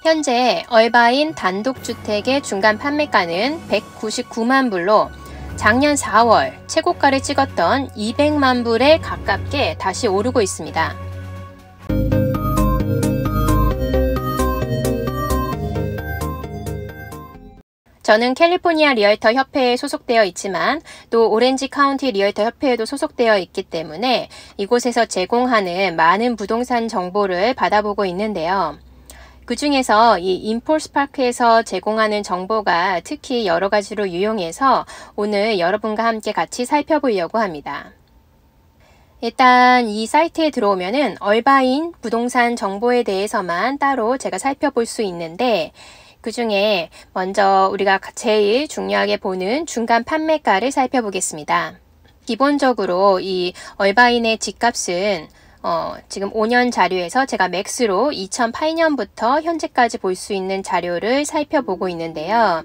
현재 얼바인 단독주택의 중간 판매가는 199만 불로 작년 4월 최고가를 찍었던 200만 불에 가깝게 다시 오르고 있습니다. 저는 캘리포니아 리얼터 협회에 소속되어 있지만 또 오렌지 카운티 리얼터 협회에도 소속되어 있기 때문에 이곳에서 제공하는 많은 부동산 정보를 받아보고 있는데요. 그 중에서 이 임폴스파크에서 제공하는 정보가 특히 여러 가지로 유용해서 오늘 여러분과 함께 같이 살펴보려고 합니다. 일단 이 사이트에 들어오면은 얼바인 부동산 정보에 대해서만 따로 제가 살펴볼 수 있는데 그 중에 먼저 우리가 제일 중요하게 보는 중간 판매가를 살펴보겠습니다. 기본적으로 이 얼바인의 집값은 지금 5년 자료에서 제가 맥스로 2008년부터 현재까지 볼 수 있는 자료를 살펴보고 있는데요.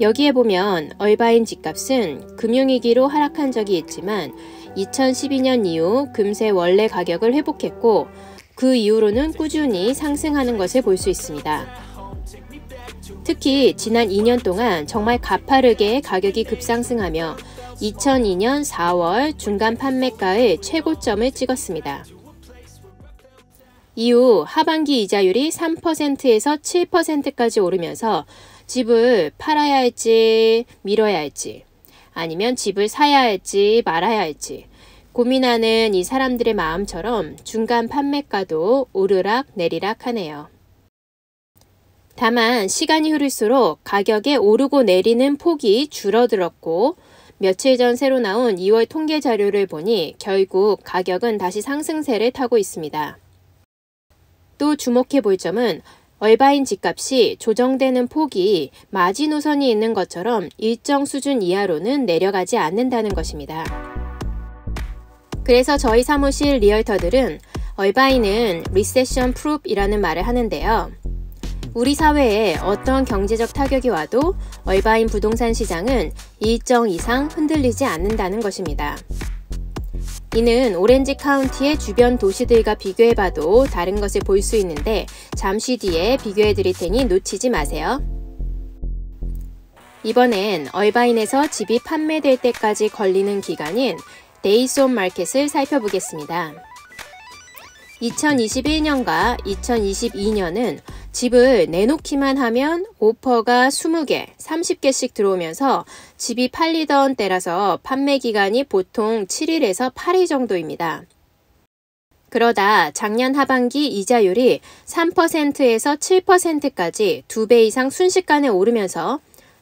여기에 보면 얼바인 집값은 금융위기로 하락한 적이 있지만 2012년 이후 금세 원래 가격을 회복했고 그 이후로는 꾸준히 상승하는 것을 볼 수 있습니다. 특히 지난 2년 동안 정말 가파르게 가격이 급상승하며 2002년 4월 중간 판매가의 최고점을 찍었습니다. 이후 하반기 이자율이 3%에서 7%까지 오르면서 집을 팔아야 할지 밀어야 할지 아니면 집을 사야 할지 말아야 할지 고민하는 이 사람들의 마음처럼 중간 판매가도 오르락 내리락 하네요. 다만 시간이 흐를수록 가격의 오르고 내리는 폭이 줄어들었고 며칠 전 새로 나온 2월 통계 자료를 보니 결국 가격은 다시 상승세를 타고 있습니다. 또 주목해 볼 점은 얼바인 집값이 조정되는 폭이 마지노선이 있는 것처럼 일정 수준 이하로는 내려가지 않는다는 것입니다. 그래서 저희 사무실 리얼터들은 얼바인은 리세션 프루프이라는 말을 하는데요. 우리 사회에 어떤 경제적 타격이 와도 얼바인 부동산 시장은 일정 이상 흔들리지 않는다는 것입니다. 이는 오렌지 카운티의 주변 도시들과 비교해봐도 다른 것을 볼 수 있는데 잠시 뒤에 비교해 드릴 테니 놓치지 마세요. 이번엔 얼바인에서 집이 판매될 때까지 걸리는 기간인 데이스 온 마켓을 살펴보겠습니다. 2021년과 2022년은 집을 내놓기만 하면 오퍼가 20개, 30개씩 들어오면서 집이 팔리던 때라서 판매 기간이 보통 7일에서 8일 정도입니다. 그러다 작년 하반기 이자율이 3%에서 7%까지 2배 이상 순식간에 오르면서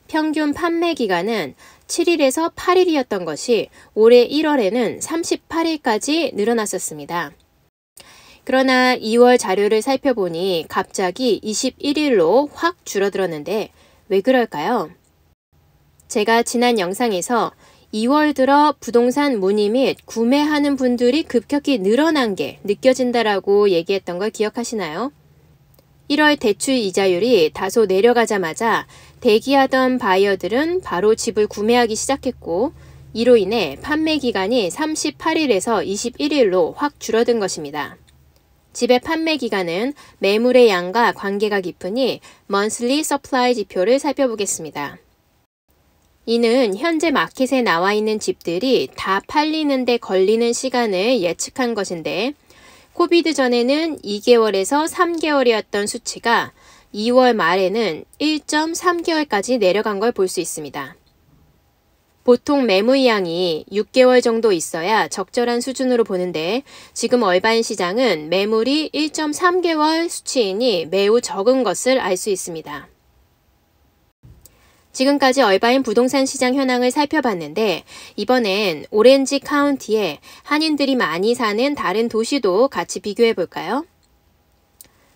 평균 판매 기간은 7일에서 8일이었던 것이 올해 1월에는 38일까지 늘어났었습니다. 그러나 2월 자료를 살펴보니 갑자기 21일로 확 줄어들었는데 왜 그럴까요? 제가 지난 영상에서 2월 들어 부동산 문의 및 구매하는 분들이 급격히 늘어난 게 느껴진다라고 얘기했던 걸 기억하시나요? 1월 대출 이자율이 다소 내려가자마자 대기하던 바이어들은 바로 집을 구매하기 시작했고 이로 인해 판매 기간이 38일에서 21일로 확 줄어든 것입니다. 집의 판매 기간은 매물의 양과 관계가 깊으니 monthly supply 지표를 살펴보겠습니다. 이는 현재 마켓에 나와 있는 집들이 다 팔리는 데 걸리는 시간을 예측한 것인데 코비드 전에는 2개월에서 3개월이었던 수치가 2월 말에는 1.3개월까지 내려간 걸 볼 수 있습니다. 보통 매물량이 6개월 정도 있어야 적절한 수준으로 보는데 지금 얼바인 시장은 매물이 1.3개월 수치이니 매우 적은 것을 알 수 있습니다. 지금까지 얼바인 부동산 시장 현황을 살펴봤는데 이번엔 오렌지 카운티에 한인들이 많이 사는 다른 도시도 같이 비교해 볼까요?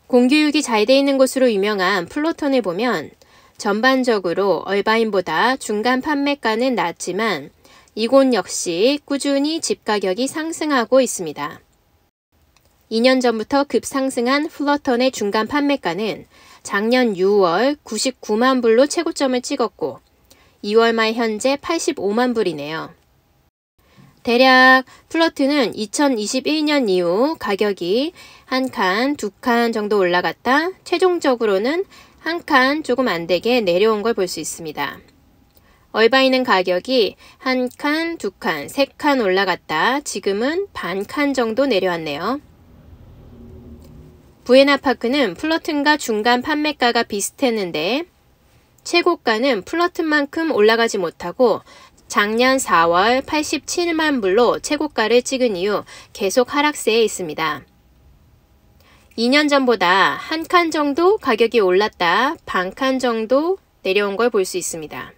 공교육이 잘 돼 있는 곳으로 유명한 플로턴을 보면 전반적으로 얼바인보다 중간 판매가는 낮지만 이곳 역시 꾸준히 집 가격이 상승하고 있습니다. 2년 전부터 급상승한 플로턴의 중간 판매가는 작년 6월 99만 불로 최고점을 찍었고 2월 말 현재 85만 불이네요. 대략 플러트는 2021년 이후 가격이 한 칸, 두 칸 정도 올라갔다 최종적으로는 한 칸 조금 안 되게 내려온 걸 볼 수 있습니다. 얼바이는 가격이 한 칸, 두 칸, 세 칸 올라갔다 지금은 반 칸 정도 내려왔네요. 부에나파크는 플러튼과 중간 판매가가 비슷했는데 최고가는 플러튼만큼 올라가지 못하고 작년 4월 87만 불로 최고가를 찍은 이후 계속 하락세에 있습니다. 2년 전보다 한 칸 정도 가격이 올랐다 반 칸 정도 내려온 걸 볼 수 있습니다.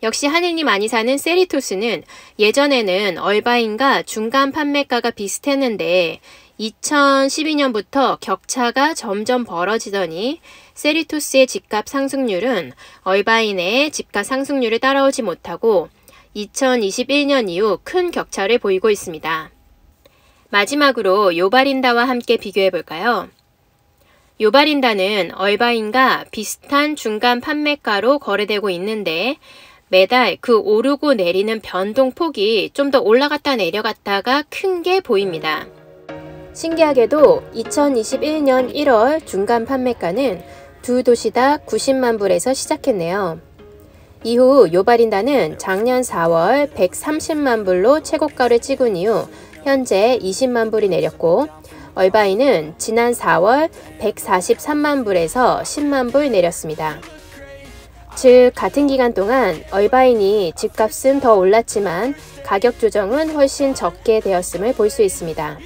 역시 하늘이 많이 사는 세리토스는 예전에는 얼바인과 중간 판매가가 비슷했는데 2012년부터 격차가 점점 벌어지더니 세리토스의 집값 상승률은 얼바인의 집값 상승률을 따라오지 못하고 2021년 이후 큰 격차를 보이고 있습니다. 마지막으로 요바린다와 함께 비교해 볼까요? 요바린다는 얼바인과 비슷한 중간 판매가로 거래되고 있는데 매달 그 오르고 내리는 변동폭이 좀 더 올라갔다 내려갔다가 큰 게 보입니다. 신기하게도 2021년 1월 중간 판매가는 두 도시 다 90만 불에서 시작했네요. 이후 요바린다는 작년 4월 130만 불로 최고가를 찍은 이후 현재 20만 불이 내렸고 얼바인은 지난 4월 143만 불에서 10만 불 내렸습니다. 즉 같은 기간 동안 얼바인이 집값은 더 올랐지만 가격 조정은 훨씬 적게 되었음을 볼 수 있습니다.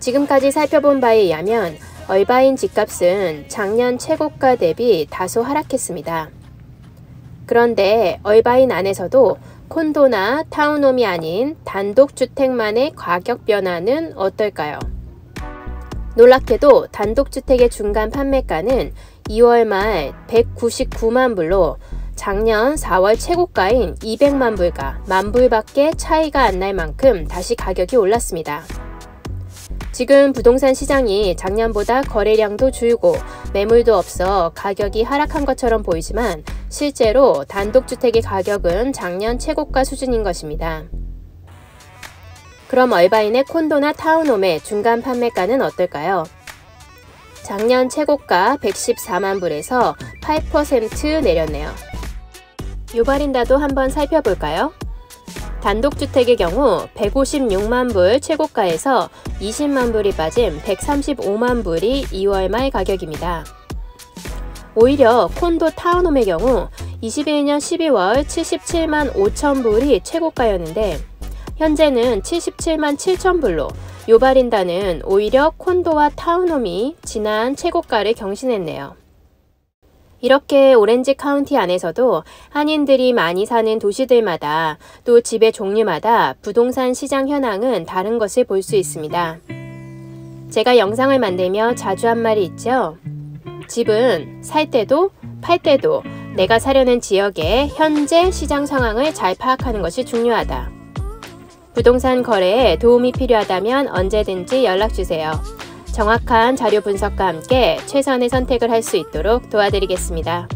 지금까지 살펴본 바에 의하면 얼바인 집값은 작년 최고가 대비 다소 하락했습니다. 그런데 얼바인 안에서도 콘도나 타운홈이 아닌 단독주택만의 가격 변화는 어떨까요? 놀랍게도 단독주택의 중간 판매가는 2월 말 199만 불로 작년 4월 최고가인 200만 불과 1만 불밖에 차이가 안 날 만큼 다시 가격이 올랐습니다. 지금 부동산 시장이 작년보다 거래량도 줄고 매물도 없어 가격이 하락한 것처럼 보이지만 실제로 단독주택의 가격은 작년 최고가 수준인 것입니다. 그럼 얼바인의 콘도나 타운홈의 중간 판매가는 어떨까요? 작년 최고가 114만 불에서 8% 내렸네요. 요바린다도 한번 살펴볼까요? 단독주택의 경우 156만 불 최고가에서 20만 불이 빠진 135만 불이 2월 말 가격입니다. 오히려 콘도 타운홈의 경우 21년 12월 77만 5천 불이 최고가였는데 현재는 77만 7천 불로 요바린다는 오히려 콘도와 타운홈이 지난 최고가를 경신했네요. 이렇게 오렌지 카운티 안에서도 한인들이 많이 사는 도시들마다 또 집의 종류마다 부동산 시장 현황은 다른 것을 볼 수 있습니다. 제가 영상을 만들며 자주 한 말이 있죠. 집은 살 때도 팔 때도 내가 사려는 지역의 현재 시장 상황을 잘 파악하는 것이 중요하다. 부동산 거래에 도움이 필요하다면 언제든지 연락주세요. 정확한 자료 분석과 함께 최선의 선택을 할 수 있도록 도와드리겠습니다.